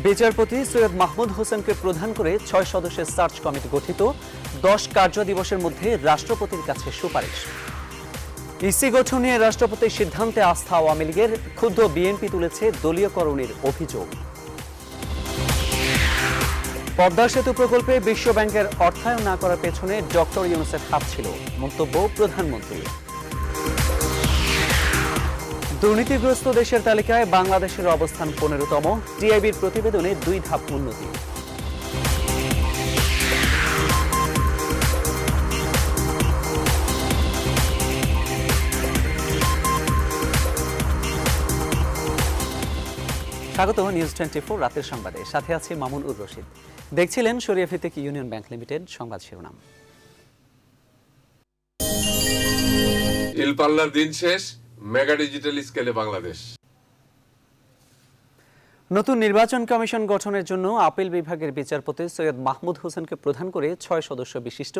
বিচারপতি সৈয়দ মাহমুদ হোসেনকে প্রধান করে ৬ সদস্যের সার্চ কমিটি গঠিত। ১০ কার্য দিবসের মধ্যে রাষ্ট্রপতির কাছে সুপারিশ। ইসি গঠন নিয়ে রাষ্ট্রপতির সিদ্ধান্তে আস্থা আওয়ামী লীগের, ক্ষুব্ধ বিএনপি তুলেছে দলীয়করণের অভিযোগ। পদ্মা সেতু প্রকল্পে বিশ্ব ব্যাংকের অর্থায়ন না করার পেছনে ডক্টর ইউনূসের হাত ছিল, মন্তব্য প্রধানমন্ত্রীর। দুর্নীতিগ্রস্ত দেশের তালিকায় বাংলাদেশের অবস্থান ১৫তম, টিআইবির প্রতিবেদনে ২ ধাপ উন্নতি। স্বাগত নিউজ 24 রাতের সংবাদে, সাথে আছে মামুন উর রশিদ। দেখছিলেন শরিয়া ভিত্তিক ইউনিয়ন ব্যাংক লিমিটেড সংবাদ শিরোনাম। ইলপাল্লার দিন শেষ, মেগা ডিজিটাল স্কেলে বাংলাদেশ। নতুন নির্বাচন কমিশন গঠনের জন্য আপিল বিভাগের বিচারপতি সৈয়দ মাহমুদ হোসেনকে প্রধান করে ৬ সদস্য বিশিষ্ট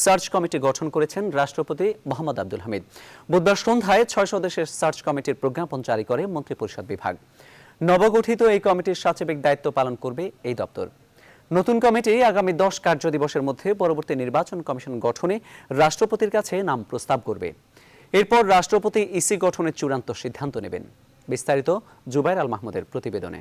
সার্চ কমিটি গঠন করেছেন রাষ্ট্রপতি মোহাম্মদ আব্দুল হামিদ। বুধবার সন্ধ্যায় ৬ সদস্যের সার্চ কমিটির প্রজ্ঞাপন জারি করে মন্ত্রিপরিষদ বিভাগ। নবগঠিত এই কমিটির সাচিবিক দায়িত্ব পালন করবে এই দপ্তর। নতুন কমিটি আগামী ১০ কার্য দিবসের মধ্যে পরবর্তী নির্বাচন কমিশন গঠনে রাষ্ট্রপতির কাছে নাম প্রস্তাব করবে। এরপর রাষ্ট্রপতি ইসি গঠনের চূড়ান্ত সিদ্ধান্ত নেবেন। বিস্তারিত জুবাইর আল মাহমুদের প্রতিবেদনে।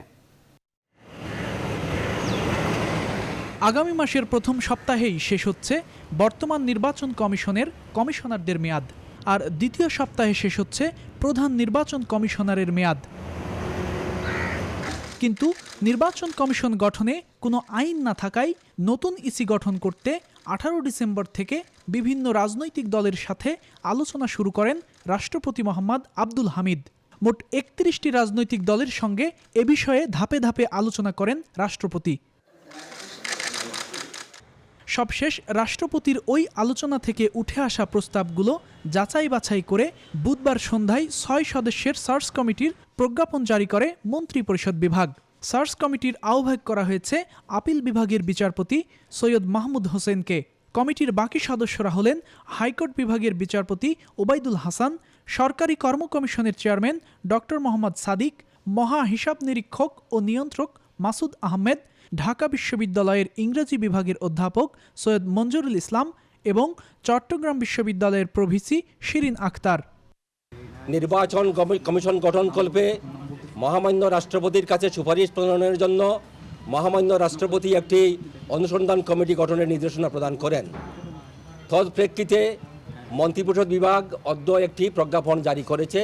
আগামী মাসের প্রথম সপ্তাহেই শেষ হচ্ছে বর্তমান নির্বাচন কমিশনের কমিশনারদের মেয়াদ, আর দ্বিতীয় সপ্তাহে শেষ হচ্ছে প্রধান নির্বাচন কমিশনারের মেয়াদ। কিন্তু নির্বাচন কমিশন গঠনে কোনো আইন না থাকায় নতুন ইসি গঠন করতে 18 ডিসেম্বর থেকে বিভিন্ন রাজনৈতিক দলের সাথে আলোচনা শুরু করেন রাষ্ট্রপতি মোহাম্মদ আব্দুল হামিদ। মোট 31টি রাজনৈতিক দলের সঙ্গে এ বিষয়ে ধাপে ধাপে আলোচনা করেন রাষ্ট্রপতি। সবশেষ রাষ্ট্রপতির ওই আলোচনা থেকে উঠে আসা প্রস্তাবগুলো যাচাই বাছাই করে বুধবার সন্ধ্যায় ৬ সদস্যের সার্চ কমিটির প্রজ্ঞাপন জারি করে মন্ত্রিপরিষদ বিভাগ। সার্চ কমিটির আহ্বায়ক করা হয়েছে আপিল বিভাগের বিচারপতি সৈয়দ মাহমুদ হোসেনকে। কমিটির বাকি সদস্যরা হলেন হাইকোর্ট বিভাগের বিচারপতি ওবায়দুল হাসান, সরকারি কর্ম কমিশনের চেয়ারম্যান ডক্টর মোহাম্মদ সাদিক, মহা হিসাব নিরীক্ষক ও নিয়ন্ত্রক মাসুদ আহমেদ, ঢাকা বিশ্ববিদ্যালয়ের ইংরেজি বিভাগের অধ্যাপক সৈয়দ মঞ্জুরুল ইসলাম এবং চট্টগ্রাম বিশ্ববিদ্যালয়ের প্রভিসি শিরিন আক্তার। নির্বাচন কমিশন গঠনকল্পে মহামান্য রাষ্ট্রপতির কাছে সুপারিশ প্রণয়নের জন্য মহামান্য রাষ্ট্রপতি একটি অনুসন্ধান কমিটি গঠনের নির্দেশনা প্রদান করেন। তৎপ্রেক্ষিতে মন্ত্রিপরিষদ বিভাগ অদ্য একটি প্রজ্ঞাপন জারি করেছে।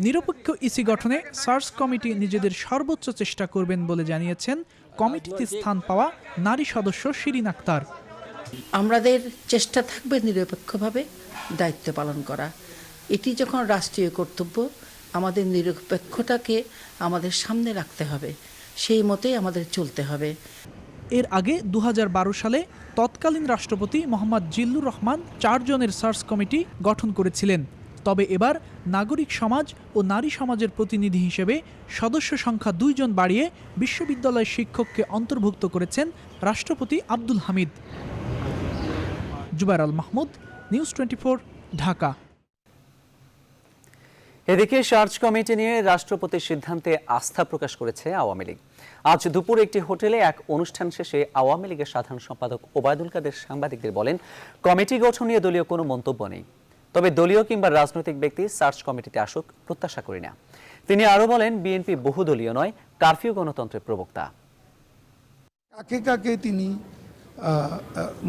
নিরপেক্ষ ইসি গঠনে সার্চ কমিটি নিজেদের সর্বোচ্চ চেষ্টা করবেন বলে জানিয়েছেন কমিটিতে স্থান পাওয়া নারী সদস্য শিরিন আক্তার। আমাদের চেষ্টা থাকবে নিরপেক্ষভাবে দায়িত্ব পালন করা। এটি যখন রাষ্ট্রীয় কর্তব্য, আমাদের নিরপেক্ষতাকে আমাদের সামনে রাখতে হবে, সেই মতেই আমাদের চলতে হবে। এর আগে 2012 সালে তৎকালীন রাষ্ট্রপতি মোহাম্মদ জিল্লুর রহমান 4 জনের সার্চ কমিটি গঠন করেছিলেন। তবে এবার নাগরিক সমাজ ও নারী সমাজের প্রতিনিধি হিসেবে সদস্য সংখ্যা 2 জন বাড়িয়ে বিশ্ববিদ্যালয় শিক্ষককে অন্তর্ভুক্ত করেছেন রাষ্ট্রপতি আব্দুল হামিদ। জুবাইর আল মাহমুদ, নিউজ 24, ঢাকা। এদিকে সার্চ কমিটি নিয়ে রাষ্ট্রপতির সিদ্ধান্তে আস্থা প্রকাশ করেছে আওয়ামী লীগ। আজ দুপুর একটি হোটেলে এক অনুষ্ঠান শেষে আওয়ামী লীগের সাধারণ সম্পাদক ওবায়দুল কাদের সাংবাদিকদের বলেন, কমিটি গঠন নিয়ে দলীয় কোনো মন্তব্য নেই, তবে দলীয় কিংবা রাজনৈতিক ব্যক্তি সার্চ কমিটিতে আসুক প্রত্যাশা করি না। তিনি আরো বলেন, বিএনপি বহুদলীয় নয়, কারফিউ গণতন্ত্রের প্রবক্তা। কাকে কাকে তিনি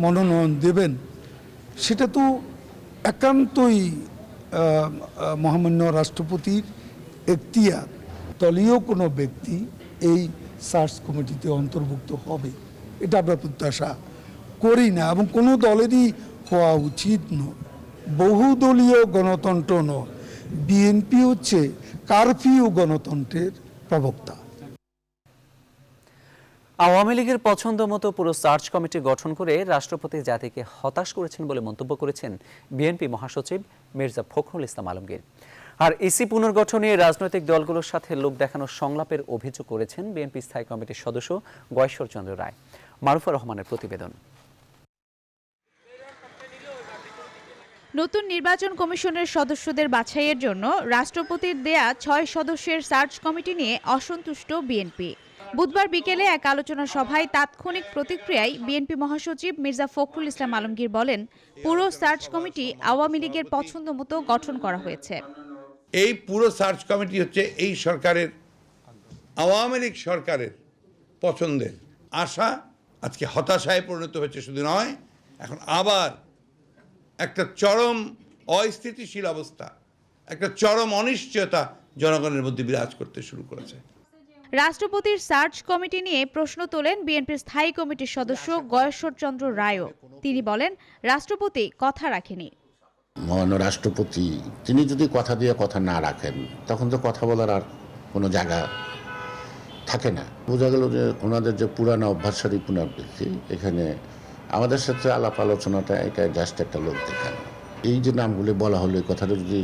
মনোনয়ন দেবেন সেটা তো একান্তই মহামান্য রাষ্ট্রপতির এখতিয়ার। দলীয় কোনো ব্যক্তি এই সার্চ কমিটিতে অন্তর্ভুক্ত হবে এটা আমরা প্রত্যাশা করি না, এবং কোনো দলেরই হওয়া উচিত নয়। বহুদলীয় গণতন্ত্র নয়, বিএনপি হচ্ছে কারফিউ গণতন্ত্রের প্রবক্তা। আওয়ামী লীগের পছন্দ মতো পুরো সার্চ কমিটি গঠন করে রাষ্ট্রপতি জাতিকে হতাশ করেছেন বলে মন্তব্য করেছেন বিএনপি মহাসচিব মির্জা ফখরুল ইসলাম আলমগীর। আর ইসি পুনর্গঠনে রাজনৈতিক দলগুলোর সাথে লোক দেখানোর সংলাপের অভিযোগ করেছেন বিএনপি স্থায়ী কমিটির সদস্য গয়েশ্বর চন্দ্র রায়। মারুফা রহমানের প্রতিবেদন। নতুন নির্বাচন কমিশনের সদস্যদের বাছাইয়ের জন্য রাষ্ট্রপতির দেয়া 6 সদস্যের সার্চ কমিটি নিয়ে অসন্তুষ্ট বিএনপি। বুধবার বিকেলে এক আলোচনা সভায় তাৎক্ষণিক প্রতিক্রিয়ায় বিএনপি মহাসচিব মির্জা ফখরুল ইসলাম আলমগীর বলেন, পুরো সার্চ কমিটি আওয়ামী লীগের পছন্দ মতো গঠন করা হয়েছে। এই পুরো সার্চ কমিটি হচ্ছে এই সরকারের, আওয়ামী লীগ সরকারের পছন্দের। আশা আজকে হতাশায় পরিণত হয়েছে শুধু নয়, এখন আবার একটা চরম অস্থিতিশীল অবস্থা, একটা চরম অনিশ্চয়তা জনগণের মধ্যে বিরাজ করতে শুরু করেছে। রাষ্ট্রপতির সার্চ কমিটি নিয়ে প্রশ্ন তোলেন বিএনপির স্থায়ী কমিটির সদস্য গয়েশ্বর চন্দ্র রায়ও। তিনি বলেন, রাষ্ট্রপতি কথা রাখেনি। মহামান্য রাষ্ট্রপতি তিনি যদি কথা দিয়ে কথা না রাখেন, তখন তো কথা বলার আর কোনো জায়গা থাকে না। বোঝা গেল যে ওনাদের যে পুরানো অভ্যাসেরই পুনরাবৃত্তি। এখানে আমাদের সাথে আলাপ আলোচনাটা এটা জাস্ট একটা লোক দেখান। এই যে নামগুলি বলা হলো, এই কথাটা যদি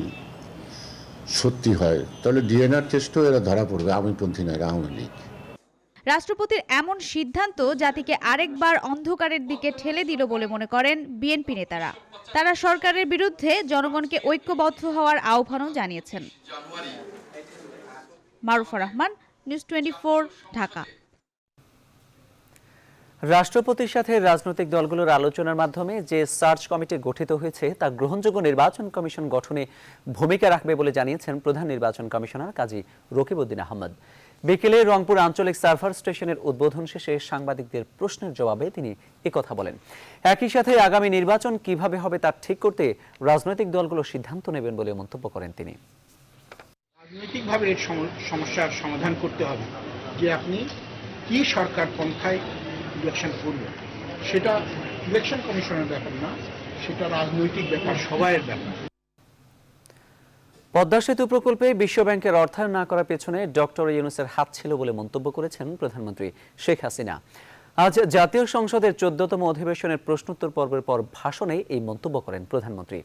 সত্যি হয় তাহলে ডিএনএর টেস্টও এরা ধরা পড়বে আওয়ামীপন্থী নয়, আওয়ামী লীগ। রাষ্ট্রপতির এমন সিদ্ধান্ত জাতিকে আরেকবার অন্ধকারের দিকে ঠেলে দিল বলে মনে করেন বিএনপি নেতারা। তারা সরকারের বিরুদ্ধে জনগণকে ঐক্যবদ্ধ হওয়ার আহ্বানও জানিয়েছেন। মারুফা রহমান, নিউজ 24, ঢাকা। রাষ্ট্রপতির সাথে রাজনৈতিক দলগুলোর আলোচনার মাধ্যমে যে সার্চ কমিটি গঠিত হয়েছে তা গ্রহণযোগ্য নির্বাচন কমিশন গঠনে ভূমিকা রাখবে বলে জানিয়েছেন প্রধান নির্বাচন কমিশনার কাজী রকিবউদ্দিন আহমদ। বিকেলে রংপুর আঞ্চলিক সার্ভার স্টেশনের উদ্বোধন শেষে সাংবাদিকদের প্রশ্নের জবাবে তিনি একথা বলেন। একই সাথে আগামী নির্বাচন কিভাবে হবে তা ঠিক করতে রাজনৈতিক দলগুলো সিদ্ধান্ত নেবেন বলে মন্তব্য করেন তিনি। রাজনৈতিকভাবে এর সমস্যার সমাধান করতে হবে যে আপনি কি সরকার পন্থায় ইলেকশন করবেন, সেটা ইলেকশন কমিশনের ব্যাপার না, সেটা রাজনৈতিক ব্যাপার, সবাইয়ের ব্যাপার। পদ্মা সেতু প্রকল্পে বিশ্বব্যাংকের অর্থায়ন না করার পেছনে ডক্টর ইউনূসের হাত ছিল বলে মন্তব্য করেছেন প্রধানমন্ত্রী শেখ হাসিনা। আজ জাতীয় সংসদের 14তম অধিবেশনের প্রশ্নোত্তর পর্বের পর ভাষণে এই মন্তব্য করেন প্রধানমন্ত্রী।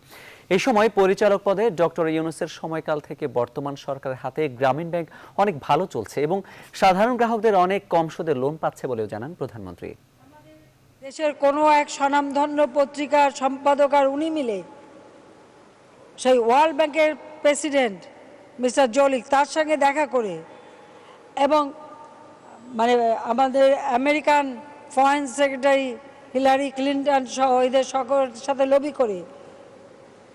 এই সময় পরিচালক পদে ডক্টর ইউনূসের সময়কাল থেকে বর্তমান সরকারের হাতে গ্রামীণ ব্যাংক অনেক ভালো চলছে এবং সাধারণ গ্রাহকদের অনেক কম সুদে লোন পাচ্ছে বলেও জানান প্রধানমন্ত্রী। দেশের কোনো এক স্বনামধন্য পত্রিকার সম্পাদক আর উনি মিলে সেই ওয়ার্ল্ড ব্যাংকের প্রেসিডেন্ট মিস্টার জলিক তার সঙ্গে দেখা করে এবং আমাদের American foreign secretary Hillary Clinton সহ এদের সকলের সাথে লবি করে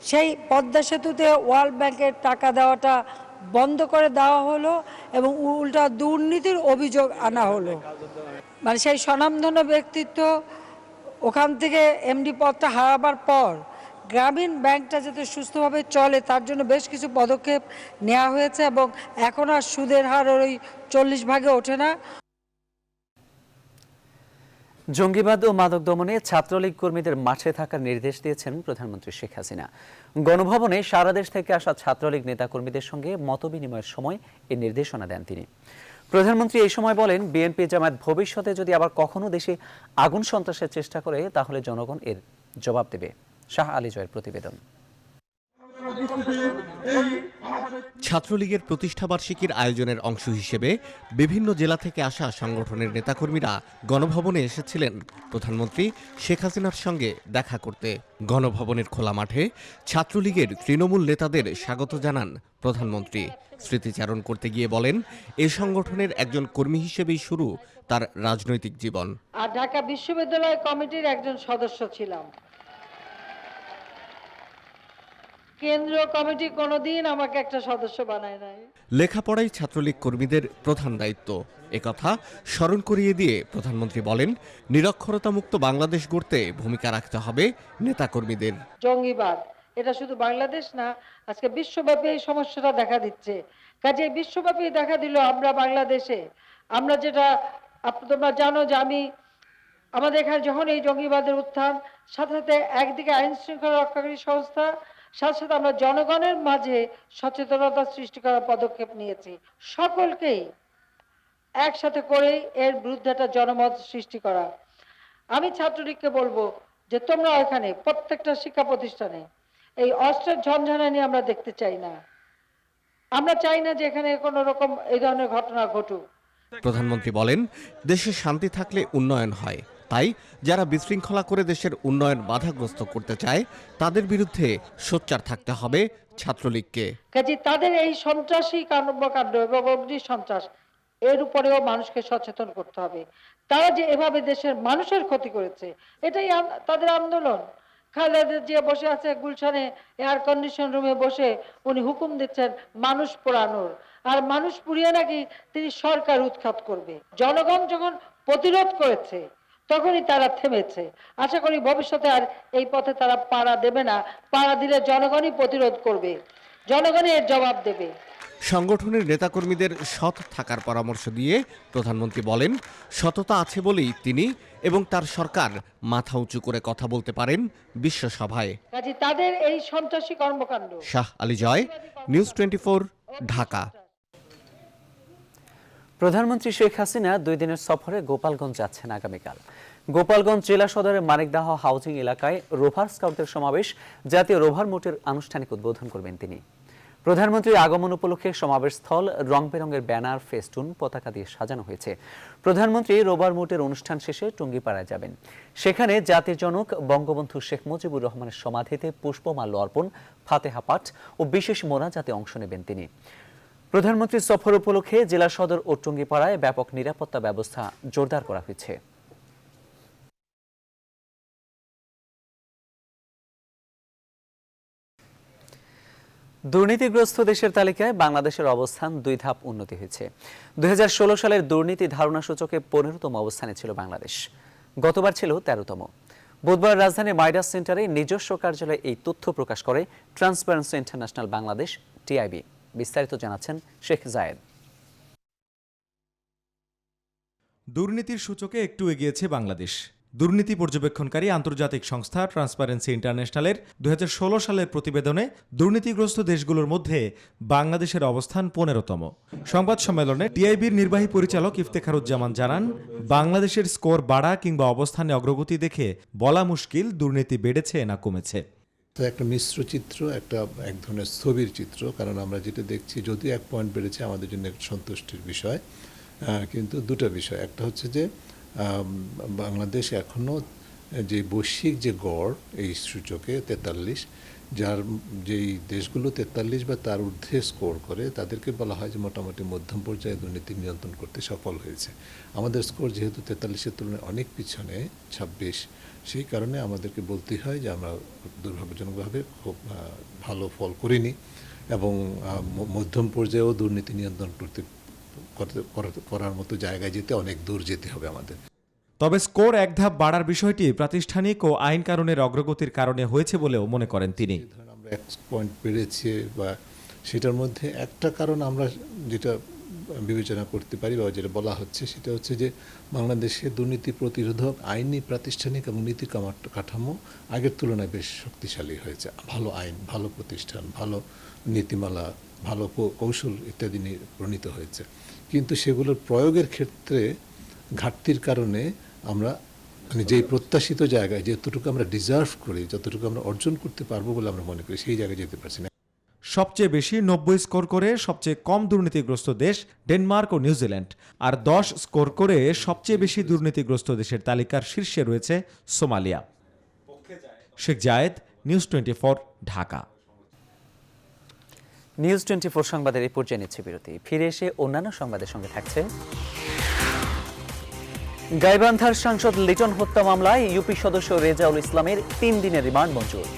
সেই পদ্মা সেতুতে ওয়ার্ল্ড ব্যাংকের টাকা দেওয়াটা বন্ধ করে দেওয়া হলো এবং উল্টা দুর্নীতির অভিযোগ আনা হলো। সেই স্বনামধন্য ব্যক্তিত্ব ওখান থেকে এমডি পদটা হারাবার পর গ্রামীণ ব্যাংকটা যাতে সুস্থভাবে চলে তার জন্য বেশ কিছু পদক্ষেপ নেওয়া হয়েছে এবং এখন আর সুদের হার ওই 40 ভাগে ওঠে না। জঙ্গিবাদ ও মাদক দমনে ছাত্রলীগ কর্মীদের মাঠে থাকার নির্দেশ দিয়েছেন প্রধানমন্ত্রী শেখ হাসিনা। গণভবনে সারা দেশ থেকে আসা ছাত্রলীগ নেতাকর্মীদের সঙ্গে মতবিনিময়ের সময় এই নির্দেশনা দেন তিনি। প্রধানমন্ত্রী এই সময় বলেন, বিএনপি জামায়াত ভবিষ্যতে যদি আবার কখনো দেশে আগুন সন্ত্রাসের চেষ্টা করে তাহলে জনগণ এর জবাব দেবে। শাহ আলী জয়ের প্রতিবেদন। ছাত্রলীগের প্রতিষ্ঠাবার্ষিকীর আয়োজনের অংশ হিসেবে বিভিন্ন জেলা থেকে আসা সংগঠনের নেতাকর্মীরা গণভবনে এসেছিলেন প্রধানমন্ত্রী শেখ হাসিনার সঙ্গে দেখা করতে। গণভবনের খোলা মাঠে ছাত্রলীগের তৃণমূল নেতাদের স্বাগত জানান প্রধানমন্ত্রী। স্মৃতিচারণ করতে গিয়ে বলেন, এ সংগঠনের একজন কর্মী হিসেবেই শুরু তার রাজনৈতিক জীবন। আর ঢাকা বিশ্ববিদ্যালয় কমিটির একজন সদস্য ছিলাম। কেন্দ্রীয় কমিটি কোনোদিন আমাকে একটা সদস্য বানায় নাই। লেখাপড়াই ছাত্রলীগ কর্মীদের প্রধান দায়িত্ব, একথা স্মরণ করিয়ে দিয়ে প্রধানমন্ত্রী বলেন, নিরক্ষরতামুক্ত বাংলাদেশ গড়তে ভূমিকা রাখতে হবে নেতাকর্মীদের। জঙ্গিবাদ এটা শুধু বাংলাদেশ না, আজকে বিশ্বব্যাপী এই সমস্যাটা দেখা দিচ্ছে। কাজে বিশ্বব্যাপী দেখা দিল আমরা বাংলাদেশে, আমরা যেটা তোমরা জানো যে আমাদের এখানে যখন এই জঙ্গিবাদের উত্থান, সাথে সাথে একদিকে আইন শৃঙ্খলা রক্ষাকারী সংস্থা, সাথে সাথে আমরা জনগণের মাঝে সচেতনতা সৃষ্টি করার পদক্ষেপ নিয়েছি। সকলকেই একসাথে করে এর বিরুদ্ধে একটা জনমত সৃষ্টি করা। আমি ছাত্রলীগকে বলবো যে তোমরা এখানে প্রত্যেকটা শিক্ষা প্রতিষ্ঠানে এই অস্ত্রের ঝঞ্ঝানি আমরা দেখতে চাই না। আমরা চাই না যে এখানে কোনো রকম এই ধরনের ঘটনা ঘটুক। প্রধানমন্ত্রী বলেন, দেশে শান্তি থাকলে উন্নয়ন হয়, তাই যারা বিশৃঙ্খলা করে দেশের উন্নয়ন বাধাগ্রস্ত করতে চায় তাদের বিরুদ্ধে সোচ্চার থাকতে হবে ছাত্রলীগকে। কাজে তাদের এই সন্ত্রাসী কর্মকাণ্ড এবং অগ্নি সন্ত্রাস এর উপরেও মানুষকে সচেতন করতে হবে। তারা যে এভাবে দেশের মানুষের ক্ষতি করেছে, এটাই তাদের আন্দোলন। খালেদা জিয়া বসে আছে গুলশানে এয়ার কন্ডিশন রুমে বসে, উনি হুকুম দিচ্ছেন মানুষ পোড়ানোর, আর মানুষ পুড়িয়ে নাকি তিনি সরকার উৎখাত করবে। জনগণ যখন প্রতিরোধ করেছে তখনই তারা থেমেছে। আশা করি ভবিষ্যতে আর এই পথে তারা পাড়া দেবে না। পাড়া দিলে জনগণই প্রতিরোধ করবে, জনগণই এর জবাব দেবে। সংগঠনের নেতাকর্মীদের সৎ থাকার পরামর্শ দিয়ে প্রধানমন্ত্রী বলেন, সততা আছে বলেই তিনি এবং তার সরকার মাথা উঁচু করে কথা বলতে পারেন বিশ্বসভায়। কাজে তাদের এই সন্ত্রাসী কর্মকাণ্ড। শাহ আলী জয়, নিউজ 24, ঢাকা। প্রধানমন্ত্রী শেখ হাসিনা 2 দিনের সফরে গোপালগঞ্জ যাচ্ছেন আগামীকাল। গোপালগঞ্জ জেলা সদরের মানিকদাহ হাউজিং এলাকায় রোভার স্কাউটদের সমাবেশ, জাতীয় রোভার মোটের আনুষ্ঠানিক উদ্বোধন করবেন তিনি। প্রধানমন্ত্রীর আগমন উপলক্ষে সমাবেশ স্থল রং বেরঙের ব্যানার, ফেস্টুন, পতাকা দিয়ে সাজানো হয়েছে। প্রধানমন্ত্রী রোভার মোটের অনুষ্ঠান শেষে টুঙ্গিপাড়ায় যাবেন। সেখানে জাতির জনক বঙ্গবন্ধু শেখ মুজিবুর রহমানের সমাধিতে পুষ্পমাল্য অর্পণ, ফাতেহা পাঠ ও বিশেষ মোনাজাতে অংশ নেবেন তিনি। প্রধানমন্ত্রীর সফর উপলক্ষে জেলা সদর ও টুঙ্গিপাড়ায় ব্যাপক নিরাপত্তা ব্যবস্থা জোরদার করা হয়েছে। দুর্নীতিগ্রস্ত দেশের তালিকায় বাংলাদেশের অবস্থান 2 ধাপ উন্নতি হয়েছে। 2016 সালের দুর্নীতি ধারণা সূচকে 15তম অবস্থানে ছিল বাংলাদেশ, গতবার ছিল 13তম। বুধবার রাজধানীর মাইডাস সেন্টারে নিজস্ব কার্যালয়ে এই তথ্য প্রকাশ করে ট্রান্সপারেন্সি ইন্টারন্যাশনাল বাংলাদেশ, টিআইবি। বিস্তারিত জানাচ্ছেন শেখ জায়েদ। দুর্নীতির সূচকে একটু এগিয়েছে বাংলাদেশ। দুর্নীতি পর্যবেক্ষণকারী আন্তর্জাতিক সংস্থা ট্রান্সপারেন্সি ইন্টারন্যাশনালের 2016 সালের প্রতিবেদনে দুর্নীতিগ্রস্ত দেশগুলোর মধ্যে বাংলাদেশের অবস্থান 15তম। সংবাদ সম্মেলনে টিআইবির নির্বাহী পরিচালক ইফতেখারুজ্জামান জানান, বাংলাদেশের স্কোর বাড়া কিংবা অবস্থানে অগ্রগতি দেখে বলা মুশকিল দুর্নীতি বেড়েছে না কমেছে। একটা মিশ্র চিত্র, এক ধরনের স্থবির চিত্র। কারণ আমরা যেটা দেখছি, যদিও 1 পয়েন্ট বেড়েছে, আমাদের জন্য একটা সন্তুষ্টির বিষয়, কিন্তু দুটো বিষয়। একটা হচ্ছে যে বাংলাদেশ এখনও যে বৈশ্বিক যে গড় এই সূচকে 43, যার যেই দেশগুলো 43 বা তার ঊর্ধ্বে স্কোর করে তাদেরকে বলা হয় যে মোটামুটি মধ্যম পর্যায়ে দুর্নীতি নিয়ন্ত্রণ করতে সফল হয়েছে। আমাদের স্কোর যেহেতু 43-এর তুলনায় অনেক পিছনে, 26, সেই কারণে আমাদেরকে বলতেই হয় যে আমরা দুর্ভাগ্যজনকভাবে খুব ভালো ফল করিনি এবং মধ্যম পর্যায়েও দুর্নীতি নিয়ন্ত্রণ করার মতো জায়গায় যেতে অনেক দূর যেতে হবে আমাদের। তবে স্কোর 1 ধাপ বাড়ার বিষয়টি প্রাতিষ্ঠানিক ও আইন কানুনের অগ্রগতির কারণে হয়েছে বলেও মনে করেন তিনি। আমরা 1 পয়েন্ট বেড়েছে, বা সেটার মধ্যে একটা কারণ আমরা যেটা বিবেচনা করতে পারি বা যেটা বলা হচ্ছে, সেটা হচ্ছে যে বাংলাদেশে দুর্নীতি প্রতিরোধক আইনি, প্রাতিষ্ঠানিক এবং নীতি কাঠামো আগের তুলনায় বেশ শক্তিশালী হয়েছে। ভালো আইন, ভালো প্রতিষ্ঠান, ভালো নীতিমালা, ভালো কৌশল ইত্যাদি প্রণীত হয়েছে, কিন্তু সেগুলোর প্রয়োগের ক্ষেত্রে ঘাটতির কারণে আমরা যেই প্রত্যাশিত জায়গায় যতটুকু আমরা ডিজার্ভ করি, যতটুকু আমরা অর্জন করতে পারবো বলে আমরা মনে করি, সেই জায়গায় যেতে পারছি না। সবচেয়ে বেশি 90 স্কোর করে সবচেয়ে কম দুর্নীতিগ্রস্ত দেশ ডেনমার্ক ও নিউজিল্যান্ড, আর 10 স্কোর করে সবচেয়ে বেশি দুর্নীতিগ্রস্ত দেশের তালিকার শীর্ষে রয়েছে সোমালিয়া। শেখ জায়েদ, নিউজ 24, ঢাকা। নিউজ 24 সংবাদের এই পর্যায়ে নিচ্ছে বিরতি। ফিরে এসে অন্যান্য সংবাদের সঙ্গে থাকছে। গাইবান্ধার সাংসদ লিটন হত্যা মামলায় ইউপি সদস্য রেজাউল ইসলামের 3 দিনের রিমান্ড মঞ্জুর।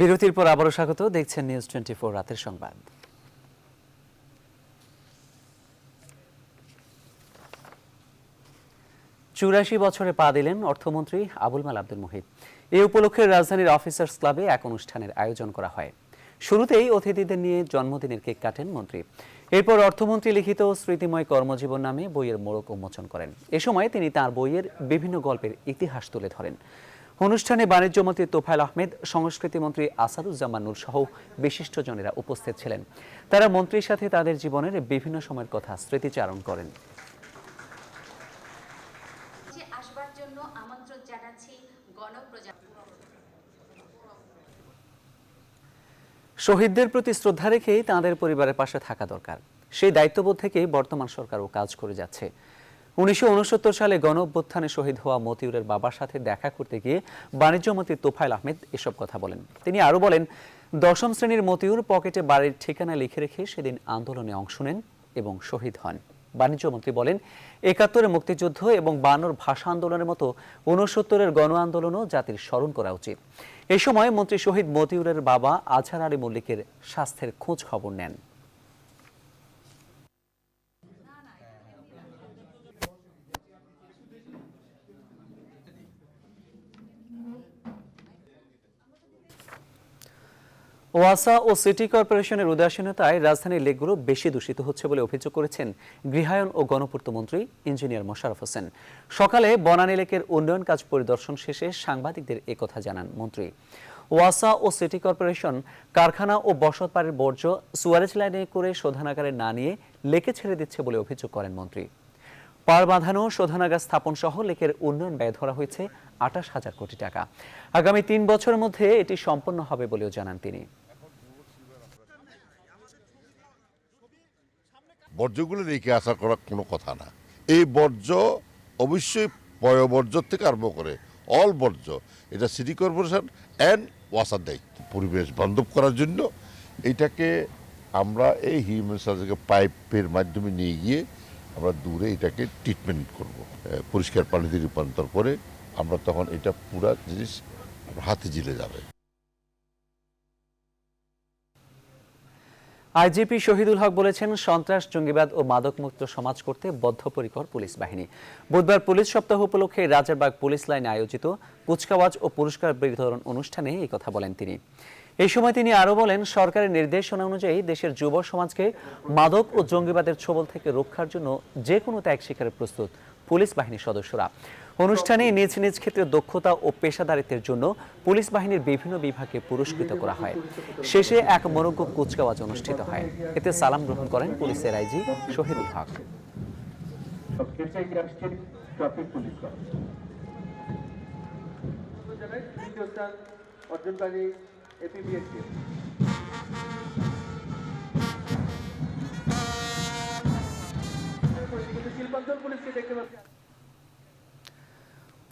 বিরতির পর আবারও স্বাগত, দেখছেন নিউজ 24 রাতের সংবাদ। 84 বছরে পা দিলেন অর্থমন্ত্রী আবুল মাল আব্দুল মুহিত। এই উপলক্ষে রাজধানীর অফিসার্স ক্লাবে এক অনুষ্ঠানের আয়োজন করা হয়। শুরুতেই অতিথিদের নিয়ে জন্মদিনের কেক কাটেন মন্ত্রী। এরপর অর্থমন্ত্রী লিখিত স্মৃতিময় কর্মজীবন নামে বইয়ের মোড়ক উন্মোচন করেন। এ সময় তিনি তাঁর বইয়ের বিভিন্ন গল্পের ইতিহাস তুলে ধরেন। অনুষ্ঠানে বাণিজ্যমন্ত্রী তোফায়েল আহমেদ, সংস্কৃতিমন্ত্রী আসাদুজ্জামান নূর সহ বিশিষ্টজনেরা উপস্থিত ছিলেন। তারা মন্ত্রীর সাথে তাদের জীবনের বিভিন্ন সময়ের কথা স্মৃতিচারণ করেন। জন্য আমন্ত্রণ জানাচ্ছি গণপ্রজাতন্ত্রী। শহীদদের প্রতি শ্রদ্ধা রেখেই তাঁদের পরিবারের পাশে থাকা দরকার। সেই দায়িত্ববোধ থেকেই বর্তমান সরকারও কাজ করে যাচ্ছে। 1969 সালে গণ-অভ্যুত্থানে শহীদ হওয়া মতিউরের বাবার সাথে দেখা করতে গিয়ে বাণিজ্যমন্ত্রী তোফায়েল আহমেদ এসব কথা বলেন। তিনি আরও বলেন, 10ম শ্রেণীর মতিউর পকেটে বাড়ির ঠিকানা লিখে রেখে সেদিন আন্দোলনে অংশ নেন এবং শহীদ হন। বাণিজ্যমন্ত্রী বলেন, 71-এর মুক্তিযুদ্ধ এবং 52-র ভাষা আন্দোলনের মতো 69-এর গণ আন্দোলনও জাতির স্মরণ করা উচিত। এই সময় মন্ত্রী শহীদ মতিউরের বাবা আজহার আলী মল্লিকের স্বাস্থ্যের খোঁজ খবর নেন। ওয়াসা ও সিটি কর্পোরেশনের উদাসীনতায় রাজধানীর লেকগুলো বেশি দূষিত হচ্ছে বলে অভিযোগ করেছেন গৃহায়ন ও গণপূর্ত মন্ত্রী ইঞ্জিনিয়ার মোশাররফ হোসেন। সকালে বনানী লেকের উন্নয়ন কাজ পরিদর্শন শেষে সাংবাদিকদের একথা জানান মন্ত্রী। ওয়াসা ও সিটি কর্পোরেশন কারখানা ও বসতবাড়ির বর্জ্য সুয়ারেজ লাইনে করে শোধনাগারে না নিয়ে লেকে ছেড়ে দিচ্ছে বলে অভিযোগ করেন মন্ত্রী। পার বাঁধানো শোধনাগার স্থাপন সহ লেকের উন্নয়ন ব্যয় ধরা হয়েছে 28,000 কোটি টাকা। আগামী 3 বছরের মধ্যে এটি সম্পন্ন হবে বলেও জানান তিনি। বর্জ্যগুলো রেখে আসা করা কোনো কথা না। এই বর্জ্য অবশ্যই পয়বর্জ্য থেকে আরম্ভ করে অল বর্জ্য এটা সিটি কর্পোরেশন অ্যান্ড ওয়াসার দায়িত্ব। পরিবেশ বান্ধব করার জন্য এটাকে আমরা এই হিউম্যান সার্জিক্যাল পাইপের মাধ্যমে নিয়ে গিয়ে আমরা দূরে এটাকে ট্রিটমেন্ট করব, পরিষ্কার পানিতে রূপান্তর করে আমরা তখন এটা পুরা জিনিস হাতে জিলে যাবে। আইজিপি শহীদুল হক বলেছেন, সন্ত্রাস, জঙ্গিবাদ ও মাদকমুক্ত সমাজ করতে বদ্ধপরিকর পুলিশ বাহিনী। বুধবার পুলিশ সপ্তাহ উপলক্ষে রাজারবাগ পুলিশ লাইনে আয়োজিত কুচকাওয়াজ ও পুরস্কার বিতরণ অনুষ্ঠানে এই কথা বলেন তিনি। এই সময় তিনি আরও বলেন, সরকারের নির্দেশনা অনুযায়ী দেশের যুব সমাজকে মাদক ও জঙ্গিবাদের ছোবল থেকে রক্ষার জন্য যে কোনো ত্যাগ স্বীকারে প্রস্তুত পুলিশ বাহিনীর সদস্যরা। অনুষ্ঠানে নিজ নিজ ক্ষেত্রে দক্ষতা ও পেশাদারিত্বের জন্য পুলিশ বাহিনীর বিভিন্ন বিভাগে পুরস্কৃত করা হয়। শেষে এক মনোজ্ঞ কুচকাওয়াজ অনুষ্ঠিত হয়। এতে সালাম গ্রহণ করেন পুলিশের আইজি শহীদুল হক।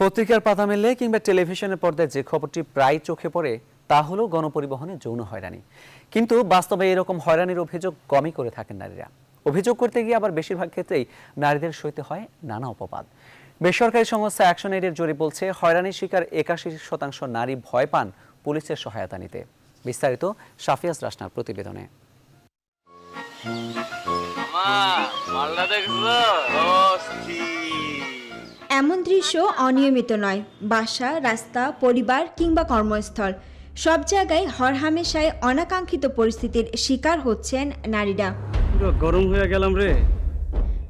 পত্রিকার পাতা মেললে কিংবা টেলিভিশনের পর্দায় যে খবরটি প্রায় চোখে পড়ে তা হলো গণপরিবহনে যৌন হয়রানি। কিন্তু বাস্তবে এরকম হয়রানির অভিযোগ কমই করে থাকেন নারীরা। অভিযোগ করতে গিয়ে আবার বেশিরভাগ ক্ষেত্রেই নারীদের সইতে হয় নানা অপবাদ। বেসরকারি সংস্থা অ্যাকশন এইডের জরিপ বলছে, হয়রানির শিকার 81% নারী ভয় পান পুলিশের সহায়তা নিতে। বিস্তারিত সাফিয়াস রাসনার প্রতিবেদনে। এমন দৃশ্য অনিয়মিত নয়। বাসা, রাস্তা, পরিবার কিংবা কর্মস্থল সব জায়গায় হরহামেশায় অনাকাঙ্ক্ষিত পরিস্থিতির শিকার হচ্ছেন নারীরা। গরম হয়ে গেলাম রে।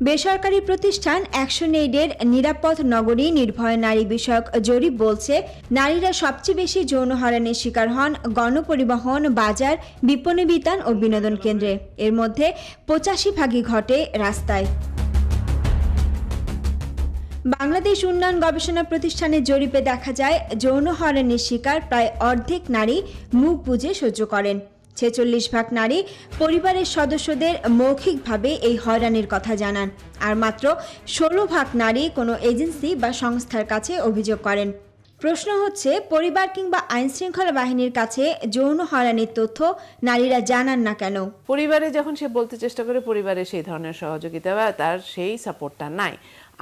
বেসরকারি প্রতিষ্ঠান অ্যাকশন এইডের নিরাপদ নগরী নির্ভয় নারী বিষয়ক জরিপ বলছে, নারীরা সবচেয়ে বেশি যৌন হয়রানির শিকার হন গণপরিবহন, বাজার, বিপণী বিতান ও বিনোদন কেন্দ্রে। এর মধ্যে 85% ঘটে রাস্তায়। বাংলাদেশ উন্নয়ন গবেষণা প্রতিষ্ঠানের জরিপে দেখা যায়, যৌন হয়রানির শিকার প্রায় অর্ধেক নারী মুখ বুজে সহ্য করেন। 46% নারী পরিবারের সদস্যদের মৌখিকভাবে এই হয়রানির কথা জানান, আর মাত্র 16% নারী কোনো এজেন্সি বা সংস্থার কাছে অভিযোগ করেন। প্রশ্ন হচ্ছে, পরিবার কিংবা আইনশৃঙ্খলা বাহিনীর কাছে যৌন হয়রানির তথ্য নারীরা জানান না কেন? পরিবারে যখন সে বলতে চেষ্টা করে, পরিবারে সেই ধরনের সহযোগিতা বা তার সেই সাপোর্টটা নাই।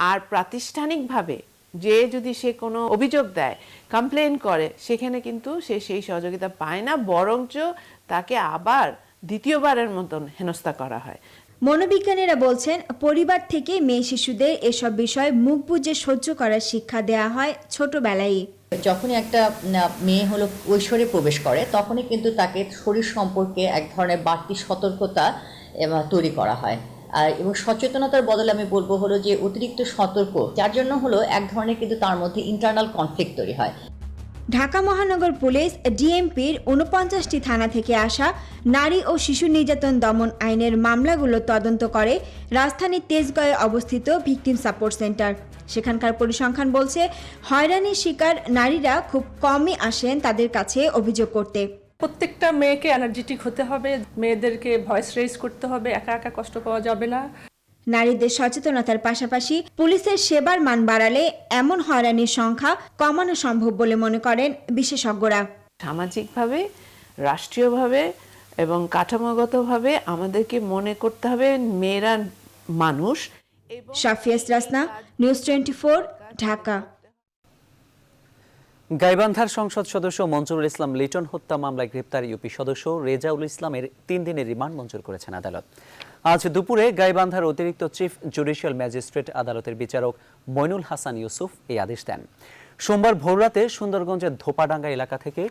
আর প্রাতিষ্ঠানিকভাবে যে যদি সে কোনো অভিযোগ দেয়, কমপ্লেন করে, সেখানে কিন্তু সে সেই সহযোগিতা পায় না, বরঞ্চ তাকে আবার দ্বিতীয়বারের মতন হেনস্থা করা হয়। মনোবিজ্ঞানীরা বলছেন, পরিবার থেকে মেয়ে শিশুদের এসব বিষয় মুখ বুজে সহ্য করার শিক্ষা দেয়া হয় ছোটবেলায়। যখনই একটা মেয়ে হলো কৈশোরে প্রবেশ করে, তখনই কিন্তু তাকে শরীর সম্পর্কে এক ধরনের বাড়তি সতর্কতা তৈরি করা হয়। এবং সচেতনতার বদলে আমি বলবো হলো যে অতিরিক্ত সতর্ক, যার জন্য হলো এক ধরনের কিন্তু তার মধ্যে ইন্টারনাল কনফ্লিক্ট তৈরি হয়। ঢাকা মহানগর পুলিশ ডিএমপির 49টি থানা থেকে আসা নারী ও শিশু নির্যাতন দমন আইনের মামলাগুলো তদন্ত করে রাজধানীর তেজগাঁয়ে অবস্থিত ভিকটিম সাপোর্ট সেন্টার। সেখানকার পরিসংখ্যান বলছে হয়রানির শিকার নারীরা খুব কমই আসেন তাদের কাছে অভিযোগ করতে। প্রত্যেকটা মেয়েকে এনার্জেটিক হতে হবে, মেয়েদেরকে ভয়েস রেজ করতে হবে, একা একা কষ্ট পাওয়া যাবে না। নারীদের সচেতনতার পাশাপাশি পুলিশের সেবার মান বাড়ালে এমন হয়রানির সংখ্যা কমানো সম্ভব বলে মনে করেন বিশেষজ্ঞরা। সামাজিকভাবে, রাষ্ট্রীয়ভাবে এবং কাঠামোগতভাবে আমাদেরকে মনে করতে হবে মেয়েরা মানুষ। শাফিয়া রাসনা, নিউজ 24, ঢাকা। গাইবান্ধার সংসদ সদস্য মঞ্জুরুল ইসলাম লিটন হত্যা মামলায় গ্রেপ্তার ইউপি সদস্য রেজাউল ইসলামের 3 দিনের রিমান্ড মঞ্জুর করেছেন আদালত। আজ দুপুরে গাইবান্ধার অতিরিক্ত চিফ জুডিশিয়াল ম্যাজিস্ট্রেট আদালতের বিচারক মইনুল হাসান ইউসুফ এই আদেশ দেন। সোমবার ভোররাতে সুন্দরগঞ্জের ধোপাডাঙ্গা এলাকা থেকে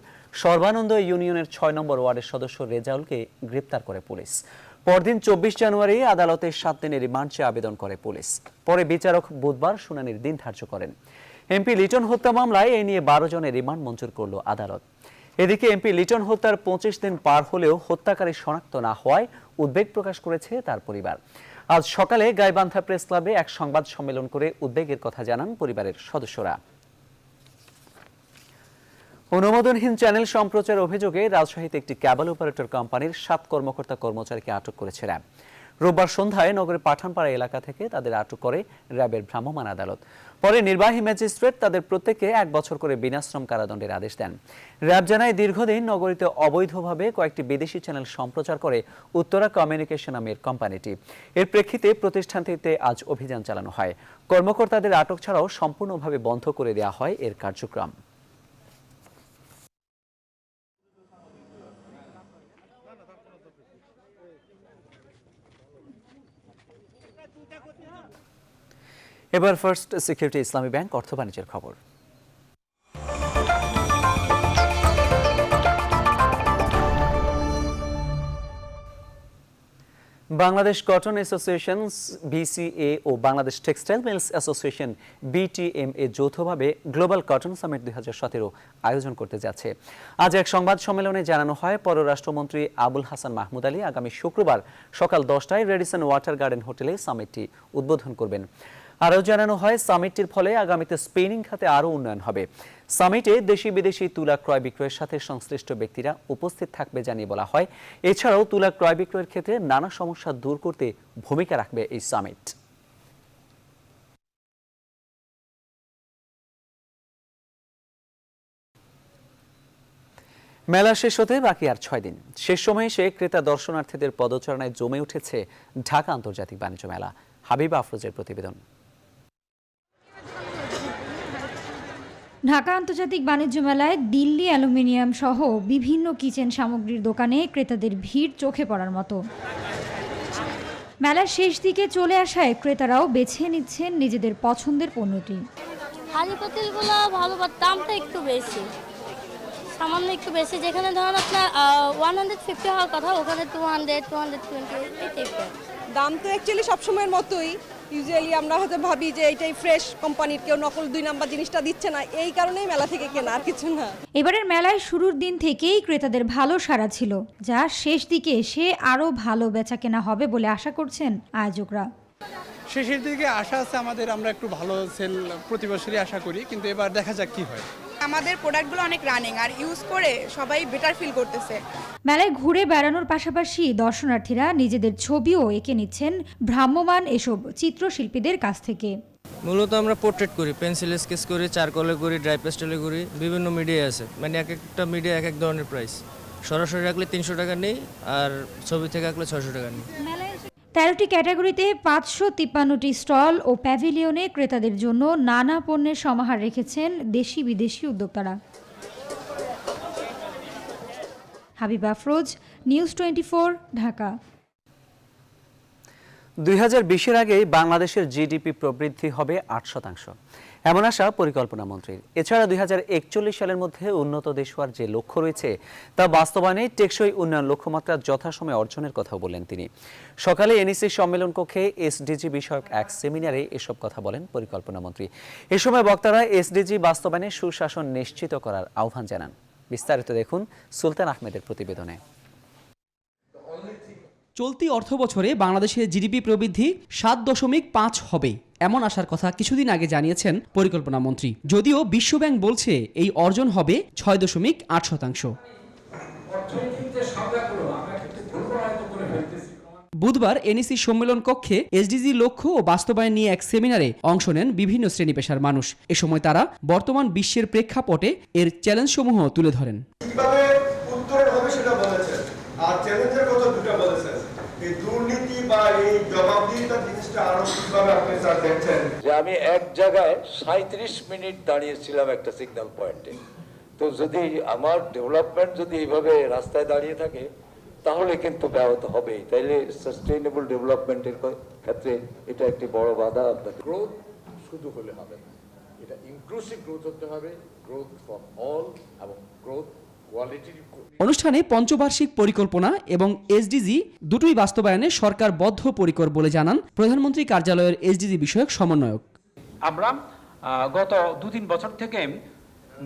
সর্বানন্দ ইউনিয়নের 6 নম্বর ওয়ার্ডের সদস্য রেজাউলকে গ্রেপ্তার করে পুলিশ। পরদিন 24 জানুয়ারি আদালতে 7 দিনের রিমান্ড চেয়ে আবেদন করে পুলিশ। পরে বিচারক বুধবার শুনানির দিন ধার্য করেন। এমপি লিটন হত্যা মামলায় এই নিয়ে 12 জনের রিমান্ড মঞ্জুর করল আদালত। এদিকে এমপি লিটন হত্যার 25 দিন পার হলেও হত্যাকারী শনাক্ত না হওয়ায় উদ্বেগ প্রকাশ করেছে তার পরিবার। আজ সকালে গাইবান্ধা প্রেস ক্লাবে এক সংবাদ সম্মেলন করে উদ্বেগের কথা জানান পরিবারের সদস্যরা। অনুমোদনহীন চ্যানেল সম্প্রচার অভিযোগে রাজশাহীতে একটি ক্যাবল অপারেটর কোম্পানির 7 কর্মকর্তা কর্মচারীকে আটক করেছে র্যাব। রোববার সন্ধ্যায় নগরের পাঠানপাড়া এলাকা থেকে তাদের আটক করে র্যাবের ভ্রাম্যমাণ আদালত। পরে নির্বাহী ম্যাজিস্ট্রেট তাদের প্রত্যেককে 1 বছর করে বিনাশ্রম কারাদণ্ডের আদেশ দেন। র্যাব জানায় দীর্ঘদিন নগরীতে অবৈধভাবে কয়েকটি বিদেশি চ্যানেল সম্প্রচার করে উত্তরা কমিউনিকেশন নামের কোম্পানিটি। এর প্রেক্ষিতে প্রতিষ্ঠানটিতে আজ অভিযান চালানো হয়। কর্মকর্তাদের আটক ছাড়াও সম্পূর্ণভাবে বন্ধ করে দেওয়া হয় এর কার্যক্রম। এবার ফার্স্ট সিকিউরিটি ইসলামী ব্যাংক অর্থ বাণিজ্যের খবর। বাংলাদেশ কটন অ্যাসোসিয়েশন BCA ও Bangladesh textile mills association BTMA যৌথভাবে গ্লোবাল কটন সামিট 2017 আয়োজন করতে যাচ্ছে। আজ এক সংবাদ সম্মেলনে জানানো হয়, পররাষ্ট্রমন্ত্রী আবুল হাসান মাহমুদ আলী আগামী শুক্রবার সকাল 10টায় রেডিসন ওয়াটার গার্ডেন হোটেলে সামিটটি উদ্বোধন করবেন। আরও জানানো হয়, সামিটটির ফলে আগামীতে স্পিনিং খাতে আরও উন্নয়ন হবে। সামিটে দেশি বিদেশি তুলা ক্রয় বিক্রয়ের সাথে সংশ্লিষ্ট ব্যক্তিরা উপস্থিত থাকবে জানিয়ে বলা হয়। এছাড়াও তুলা ক্রয় বিক্রয়ের ক্ষেত্রে নানা সমস্যা দূর করতে ভূমিকা রাখবে এই সামিট। মেলা শেষ হতে বাকি আর 6 দিন। শেষ সময়ে এসে ক্রেতা দর্শনার্থীদের পদচারণায় জমে উঠেছে ঢাকা আন্তর্জাতিক বাণিজ্য মেলা। হাবিবা আফরোজের প্রতিবেদন। ঢাকা আন্তর্জাতিক বাণিজ্য মেলায় দিল্লি অ্যালুমিনিয়াম সহ বিভিন্ন কিচেন সামগ্রীর দোকানে ক্রেতাদের ভিড় চোখে পড়ার মতো। মেলার শেষ দিকে চলে আসায় ক্রেতারাও বেছে নিচ্ছেন নিজেদের পছন্দের পণ্যটি। হাঁড়ি পাতিলগুলো ভালো, বাট দামটা একটু বেশি, সামান্য একটু বেশি। যেখানে ধরুন আপনার 150 হওয়ার কথা, ওখানে 200, 220 এই টাইপের দাম। তো অ্যাকচুয়ালি সবসময়ের মতোই, ইউজুয়ালি আমরা হয়তো ভাবি যে এইটাই ফ্রেশ কোম্পানির, কেউ নকল 2 নাম্বার জিনিসটা দিচ্ছে না, এই কারণেই মেলা থেকে কেনা, আর কিছু না। এবারের মেলায় শুরুর দিন থেকেই ক্রেতাদের ভালো সাড়া ছিল, যা শেষ দিকে এসে আরও ভালো বেচা কেনা হবে বলে আশা করছেন আয়োজকরা। শেষের দিকে আশা আছে আমাদের, আমরা একটু ভালো সেল প্রতি বছরই আশা করি, কিন্তু এবার দেখা যাক কি হয়। আমাদের প্রোডাক্টগুলো অনেক রানিং, আর ইউজ করে সবাই বেটার ফিল করতেছে। মেলায় ঘুরে বেড়ানোর পাশাপাশি দর্শনার্থীরা নিজেদের ছবিও এঁকে নিচ্ছেন ভ্রাম্যমাণ এসব চিত্রশিল্পীদের কাছ থেকে। মূলত আমরা পোর্ট্রেট করি, পেন্সিল স্কেচ করি, চারকোলে করি, ড্রাই পেস্টেলে করি, বিভিন্ন মিডিয়ায় আছে। মানে এক একটা মিডিয়া এক এক ধরনের প্রাইস। সরাসরি রাখলে 300 টাকা নেই, আর ছবি থেকে রাখলে 600 টাকা নেই। 13টি ক্যাটাগরিতে 553টি স্টল ও প্যাভিলিয়নে ক্রেতাদের জন্য নানা পণ্যের সমাহার রেখেছেন দেশি বিদেশি উদ্যোক্তারা। হাবিবা আফরোজ, নিউজ 24, ঢাকা। 2020-এর আগে বাংলাদেশের জিডিপি প্রবৃদ্ধি হবে 8%, এমন আশা পরিকল্পনা মন্ত্রীর। এছাড়া 2041 সালের মধ্যে উন্নত দেশ হওয়ার যে লক্ষ্য রয়েছে তা বাস্তবায়নে টেকসই উন্নয়ন লক্ষ্যমাত্রা যথাসময়ে অর্জনের কথা বলেন তিনি। সকালে এনইসি সম্মেলন কক্ষে এসডিজি বিষয়ক এক সেমিনারে এসব কথা বলেন পরিকল্পনা মন্ত্রী। এ সময় বক্তারা এসডিজি বাস্তবায়নে সুশাসন নিশ্চিত করার আহ্বান জানান। বিস্তারিত দেখুন সুলতান আহমেদের প্রতিবেদনে। চলতি অর্থবছরে বাংলাদেশের জিডিপি প্রবৃদ্ধি 7.5 হবে। এমন আশার কথা কিছুদিন আগে জানিয়েছেন পরিকল্পনা মন্ত্রী। যদিও বিশ্বব্যাংক বলছে এই অর্জন হবে 6.8%। বুধবার এনইসি সম্মেলন কক্ষে এসডিজি লক্ষ্য ও বাস্তবায়ন নিয়ে এক সেমিনারে অংশ নেন বিভিন্ন শ্রেণী পেশার মানুষ। এ সময় তারা বর্তমান বিশ্বের প্রেক্ষাপটে এর চ্যালেঞ্জসমূহ তুলে ধরেন। কিভাবে উত্তরণ হবে সেটা বলেছেন, আর চ্যালেঞ্জের কথা দুটো বলেছেন। এই দুর্নীতি বা এই জবাবদিহিতার জিনিসটা আরো কিভাবে আপনি স্যার দেখছেন? যে আমি এক জায়গায় 37 মিনিট দাঁড়িয়েছিলাম একটা সিগন্যাল পয়েন্টে। তো যদি আমার ডেভেলপমেন্ট যদি এইভাবে রাস্তায় দাঁড়িয়ে থাকে তাহলে কিন্তু ব্যাহত হবেই। তাইলে সাস্টেইনেবল ডেভেলপমেন্টের ক্ষেত্রে এটা একটি বড় বাধা। গ্রোথ শুধু হলে হবে না, এটা ইনক্লুসিভ গ্রোথ হতে হবে, গ্রোথ ফর অল এবং গ্রোথ কোয়ালিটির। অনুষ্ঠানে পঞ্চবার্ষিক পরিকল্পনা এবং এসডিজি দুটোই বাস্তবায়নে সরকার বদ্ধপরিকর বলে জানান প্রধানমন্ত্রী কার্যালয়ের এসডিজি বিষয়ক সমন্বয়ক। আমরা গত 2-3 বছর থেকে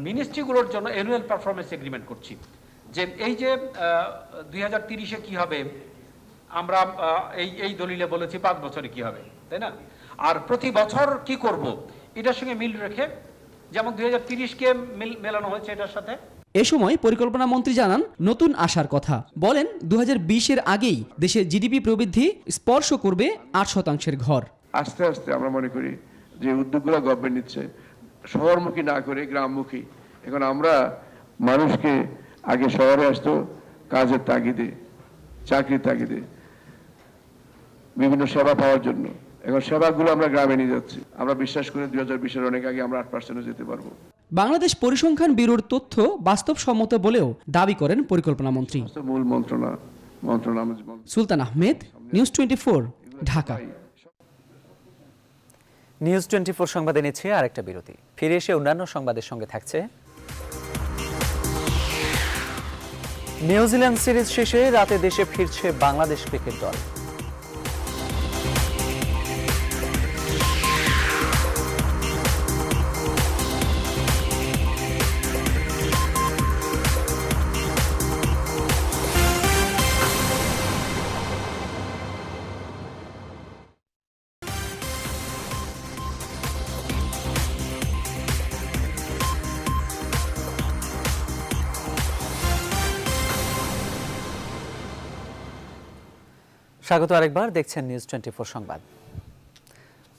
মিনিস্ট্রিগুলোর জন্য অ্যানুয়াল পারফরমেন্স এগ্রিমেন্ট করছি, যে এই যে 2030-এ কি হবে, আমরা এই দলিলে বলেছি 5 বছরে কি হবে, তাই না? আর প্রতি বছর কি করব এটার সঙ্গে মিল রেখে, যেমন 2030-কে মেলানো হয়েছে এটার সাথে। এ সময় পরিকল্পনা মন্ত্রী জানান নতুন আশার কথা। বলেন 2020-এর আগেই দেশের জিডিপি প্রবৃদ্ধি স্পর্শ করবে 8%-এর ঘর। আস্তে আস্তে আমরা মনে করি যে উদ্যোগগুলো গভর্নমেন্ট নিচ্ছে শহরমুখী না করে গ্রামমুখী। এখন আমরা মানুষকে আগে শহরে আসতো কাজের তাগিদে, চাকরির তাগিদে, বিভিন্ন সেবা পাওয়ার জন্য। এখন সেবাগুলো আমরা গ্রামে নিয়ে যাচ্ছি। আমরা বিশ্বাস করি 2020-এর অনেক আগে আমরা 8%-এ যেতে পারবো। বাংলাদেশ পরিসংখ্যান ব্যুরোর তথ্য বাস্তবসম্মত বলেও দাবি করেন পরিকল্পনা মন্ত্রী। মূল মন্ত্রণা সুলতান আহমেদ, নিউজ 24, ঢাকা। নিউজ 24 সংবাদে নিচ্ছে আরেকটা বিরতি। ফিরে এসে অন্যান্য সংবাদের সঙ্গে থাকছে। নিউজিল্যান্ড সিরিজ শেষে রাতে দেশে ফিরছে বাংলাদেশ ক্রিকেট দল। স্বাগত আরেকবার, দেখছেন নিউজ 24 সংবাদ।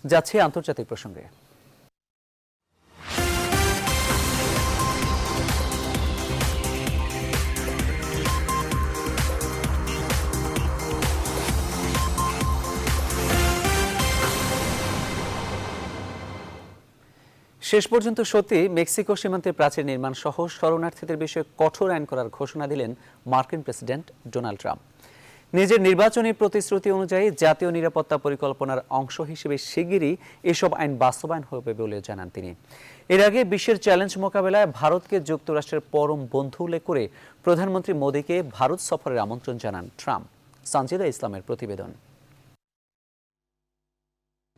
যাচ্ছে আন্তর্জাতিক প্রসঙ্গে। শেষ পর্যন্ত সত্যি মেক্সিকো সীমান্তে প্রাচীর নির্মাণ সহ শরণার্থীদের বিষয়ে কঠোর আইন করার ঘোষণা দিলেন মার্কিন প্রেসিডেন্ট ডোনাল্ড ট্রাম্প। নিজের নির্বাচনী প্রতিশ্রুতি অনুযায়ী জাতীয় নিরাপত্তা পরিকল্পনার অংশ হিসেবে শিগগিরই এসব আইন বাস্তবায়ন হবে বলে জানান তিনি। এর আগে বিশ্বের চ্যালেঞ্জ মোকাবেলায় ভারতকে যুক্তরাষ্ট্রের পরম বন্ধু উল্লেখ করে প্রধানমন্ত্রী মোদীকে ভারত সফরের আমন্ত্রণ জানান ট্রাম্প। সানজিদা ইসলামের প্রতিবেদন।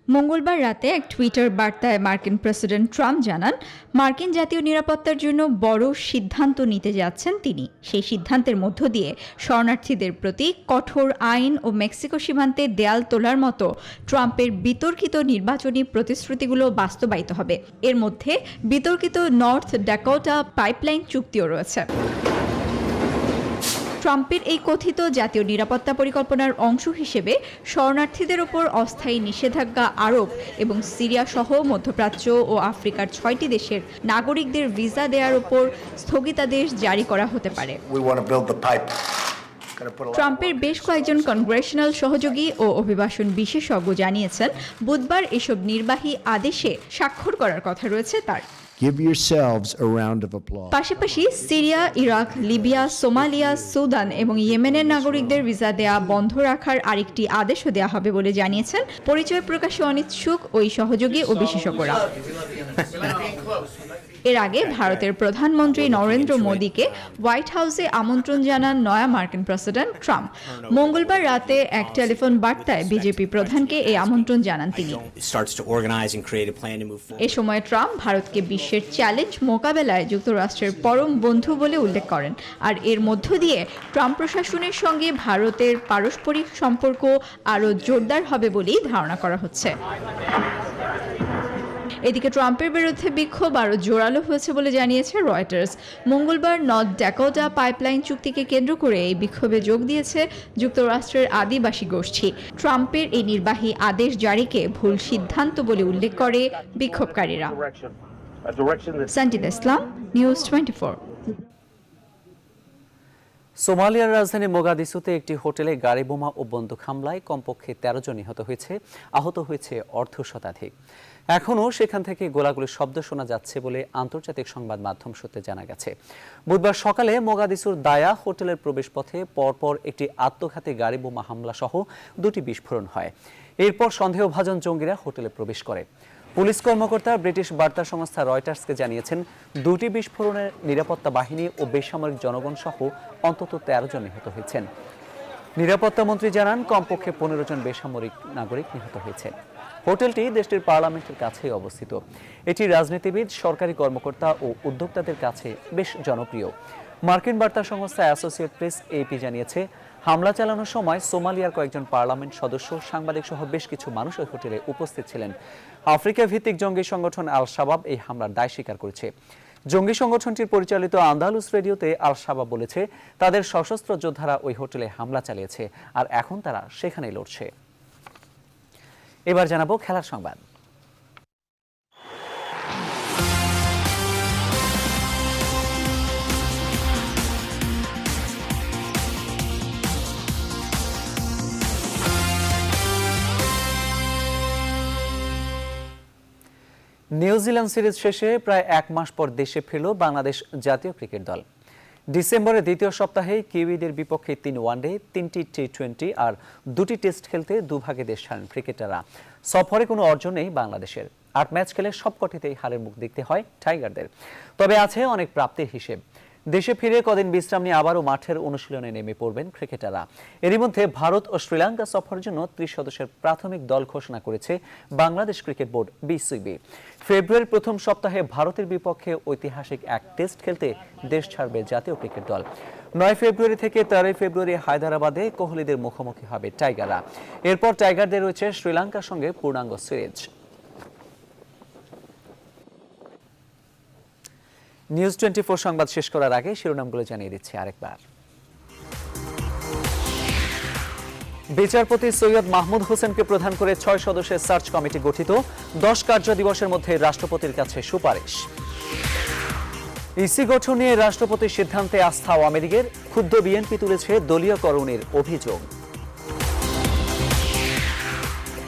মঙ্গলবার রাতে এক টুইটার বার্তায় মার্কিন প্রেসিডেন্ট ট্রাম্প জানান মার্কিন জাতীয় নিরাপত্তার জন্য বড় সিদ্ধান্ত নিতে যাচ্ছেন তিনি। সেই সিদ্ধান্তের মধ্য দিয়ে শরণার্থীদের প্রতি কঠোর আইন ও মেক্সিকো সীমান্তে দেয়াল তোলার মতো ট্রাম্পের বিতর্কিত নির্বাচনী প্রতিশ্রুতিগুলো বাস্তবায়িত হবে। এর মধ্যে বিতর্কিত নর্থ ড্যাকোটা পাইপলাইন চুক্তিও রয়েছে। ট্রাম্পের এই কথিত জাতীয় নিরাপত্তা পরিকল্পনার অংশ হিসেবে শরণার্থীদের ওপর অস্থায়ী নিষেধাজ্ঞা আরোপ এবং সিরিয়া সহ মধ্যপ্রাচ্য ও আফ্রিকার 6টি দেশের নাগরিকদের ভিসা দেওয়ার ওপর স্থগিতাদেশ জারি করা হতে পারে। ট্রাম্পের বেশ কয়েকজন কংগ্রেশনাল সহযোগী ও অভিবাসন বিশেষজ্ঞ জানিয়েছেন বুধবার এসব নির্বাহী আদেশে স্বাক্ষর করার কথা রয়েছে তার। পাশাপাশি Syria, Iraq, Libya, Somalia, Sudan এবং ইয়েমেনের নাগরিকদের ভিসা দেয়া বন্ধ রাখার আরেকটি আদেশও দেওয়া হবে বলে জানিয়েছেন পরিচয় প্রকাশে অনিচ্ছুক ওই সহযোগী ও বিশেষজ্ঞরা। এর আগে ভারতের প্রধানমন্ত্রী নরেন্দ্র মোদীকে হোয়াইট হাউসে আমন্ত্রণ জানান নয়া মার্কিন প্রেসিডেন্ট ট্রাম্প। মঙ্গলবার রাতে এক টেলিফোন বার্তায় বিজেপি প্রধানকে এই আমন্ত্রণ জানান তিনি। এ সময় ট্রাম্প ভারতকে বিশ্বের চ্যালেঞ্জ মোকাবেলায় যুক্তরাষ্ট্রের পরম বন্ধু বলে উল্লেখ করেন। আর এর মধ্য দিয়ে ট্রাম্প প্রশাসনের সঙ্গে ভারতের পারস্পরিক সম্পর্ক আরও জোরদার হবে বলেই ধারণা করা হচ্ছে। এদিকে ট্রাম্পের বিরুদ্ধে বিক্ষোভ আরও জোরালো হয়েছে বলে জানিয়েছে রয়টার্স। মঙ্গলবার নর্থ ড্যাকোটা পাইপলাইন চুক্তিকে কেন্দ্র করে এই বিক্ষোভে যোগ দিয়েছে যুক্তরাষ্ট্রের আদিবাসী গোষ্ঠী। ট্রাম্পের এই নির্বাহী আদেশ জারিকে ভুল সিদ্ধান্ত বলে উল্লেখ করে বিক্ষোভকারীরা। সানজিদা ইসলাম, নিউজ 24। সোমালিয়ার রাজধানী মোগাদিসুতে একটি হোটেলে গাড়ি বোমা ও বন্দুক হামলায় কমপক্ষে 13 জন নিহত হয়েছে, আহত হয়েছে অর্ধশতাধিক। এখনও সেখান থেকে গোলাগুলির শব্দ শোনা যাচ্ছে বলে আন্তর্জাতিক সংবাদ মাধ্যম সূত্রে জানা গেছে। বুধবার সকালে মোগাদিসুর দায়া হোটেলের প্রবেশপথে পরপর একটি আত্মঘাতী গাড়ি বোমা হামলা সহ 2টি বিস্ফোরণ হয়। এরপর সন্দেহভাজন জঙ্গিরা হোটেলে প্রবেশ করে। পুলিশ কর্মকর্তা ব্রিটিশ বার্তা সংস্থা রয়টার্সকে জানিয়েছেন 2টি বিস্ফোরণের নিরাপত্তা বাহিনী ও বেসামরিক জনগণ সহ অন্তত 13 জন নিহত হয়েছেন। নিরাপত্তা মন্ত্রী জানান কমপক্ষে 15 জন বেসামরিক নাগরিক নিহত হয়েছেন। হোটেলটি দেশটির পার্লামেন্টের কাছেই অবস্থিত। এটি রাজনীতিবিদ, সরকারি কর্মকর্তা ও উদ্যোক্তাদের কাছে বেশ জনপ্রিয়। মার্কিন বার্তা সংস্থা অ্যাসোসিয়েট প্রেস এপি জানিয়েছে হামলা চালানোর সময় সোমালিয়ার কয়েকজন পার্লামেন্ট সদস্য, সাংবাদিক সহ বেশ কিছু মানুষ ওই হোটেলে উপস্থিত ছিলেন। আফ্রিকা ভিত্তিক জঙ্গি সংগঠন আল শাবাব এই হামলার দায় স্বীকার করেছে। জঙ্গি সংগঠনটির পরিচালিত আন্দালুস রেডিওতে আল শাবাব বলেছে তাদের সশস্ত্র যোদ্ধারা ওই হোটেলে হামলা চালিয়েছে আর এখন তারা সেখানেই লড়ছে। এবার জানাবো খেলার সংবাদ। নিউজিল্যান্ড সিরিজ শেষে প্রায় 1 মাস পর দেশে ফিরল বাংলাদেশ জাতীয় ক্রিকেট দল। ডিসেম্বরের দ্বিতীয় সপ্তাহে কিউইদের বিপক্ষে 3 ওয়ানডে, 3টি টি20 আর 2টি টেস্ট খেলতে দুভাগে দেশ ছাড়েন ক্রিকেটাররা। সফরে কোনো অর্জন নেই বাংলাদেশের। 8 ম্যাচ খেলে সবকটিতেই হারের মুখ দেখতে হয় টাইগারদের। তবে আছে অনেক প্রাপ্তির হিসেব। দেশে ফিরে কদিন বিশ্রাম নিয়ে আবারও মাঠের অনুশীলনে নেমে পড়বেন ক্রিকেটাররা। এরই মধ্যে ভারত ও শ্রীলঙ্কা সফরের জন্য 30 সদস্যের প্রাথমিক দল ঘোষণা করেছে বাংলাদেশ ক্রিকেট বোর্ড বিসিবি। ফেব্রুয়ারির প্রথম সপ্তাহে ভারতের বিপক্ষে ঐতিহাসিক এক টেস্ট খেলতে দেশ ছাড়বে জাতীয় ক্রিকেট দল। 9 ফেব্রুয়ারি থেকে 13 ফেব্রুয়ারি হায়দ্রাবাদে কোহলিদের মুখোমুখি হবে টাইগাররা। এরপর টাইগারদের রয়েছে শ্রীলঙ্কার সঙ্গে পূর্ণাঙ্গ সিরিজ। নিউজ 24 সংবাদ শেষ করার আগে শিরোনামগুলো জানিয়ে দিচ্ছি আরেকবার। বিচারপতি সৈয়দ মাহমুদ হোসেনকে প্রধান করে 6 সদস্যের সার্চ কমিটি গঠিত। 10 কার্য দিবসের মধ্যে রাষ্ট্রপতির কাছে সুপারিশ। ইসি গঠন নিয়ে রাষ্ট্রপতির সিদ্ধান্তে আস্থা আওয়ামী লীগের, ক্ষুব্ধ বিএনপি তুলেছে দলীয়করণের অভিযোগ।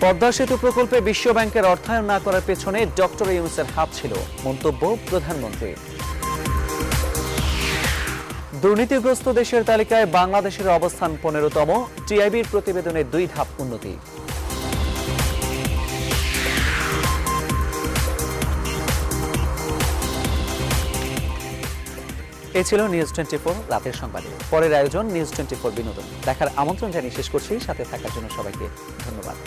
পদ্মা সেতু প্রকল্পে বিশ্বব্যাংকের অর্থায়ন না করার পেছনে ডক্টর ইউনূসের হাত ছিল, মন্তব্য প্রধানমন্ত্রীর। দুর্নীতিগ্রস্ত দেশের তালিকায় বাংলাদেশের অবস্থান 15তম, টিআইবির প্রতিবেদনে 2 ধাপ উন্নতি। এ ছিল নিউজ 24 রাতের সংবাদে। পরের আয়োজন নিউজ 24 বিনোদন দেখার আমন্ত্রণ জানিয়ে শেষ করছি। সাথে থাকার জন্য সবাইকে ধন্যবাদ।